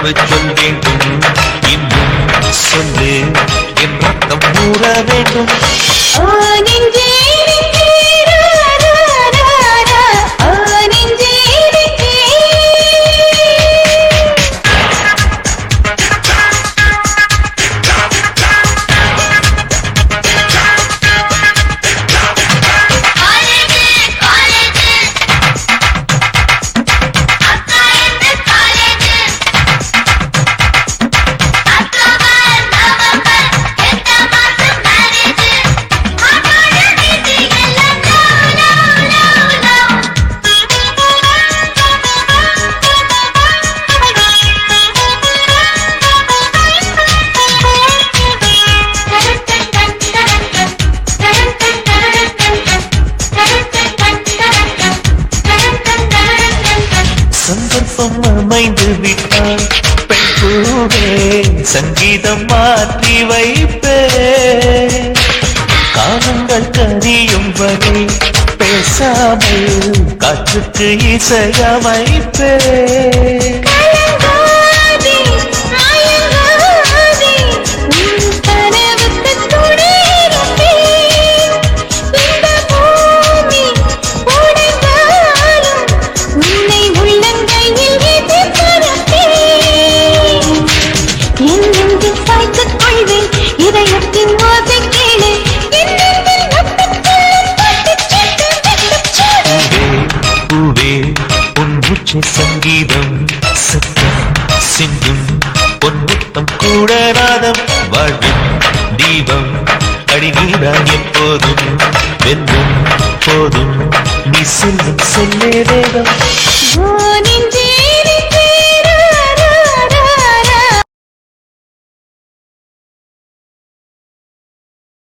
எவ்வளவு சொல் வேண்டும் இன்னும் சொல்லு என் ரத்தம் ஊற வேண்டும் சந்தர்ப்பம் அமைந்து விட்டால் பெண் பூவே சங்கீதம் மாற்றி வைப்பே காலங்கள் கரியும் வரை பேசாமல் காற்றுக்கு இசையமைப்பே சங்கீதம் சத்தம் சிந்தும் பொன்முத்தம் கூட நாதம் வாழ்வின் தீபம் அடிநீரா எப்போதும் வெந்தும் போதும் நீ சொல்லும் சொல்லே வேதம்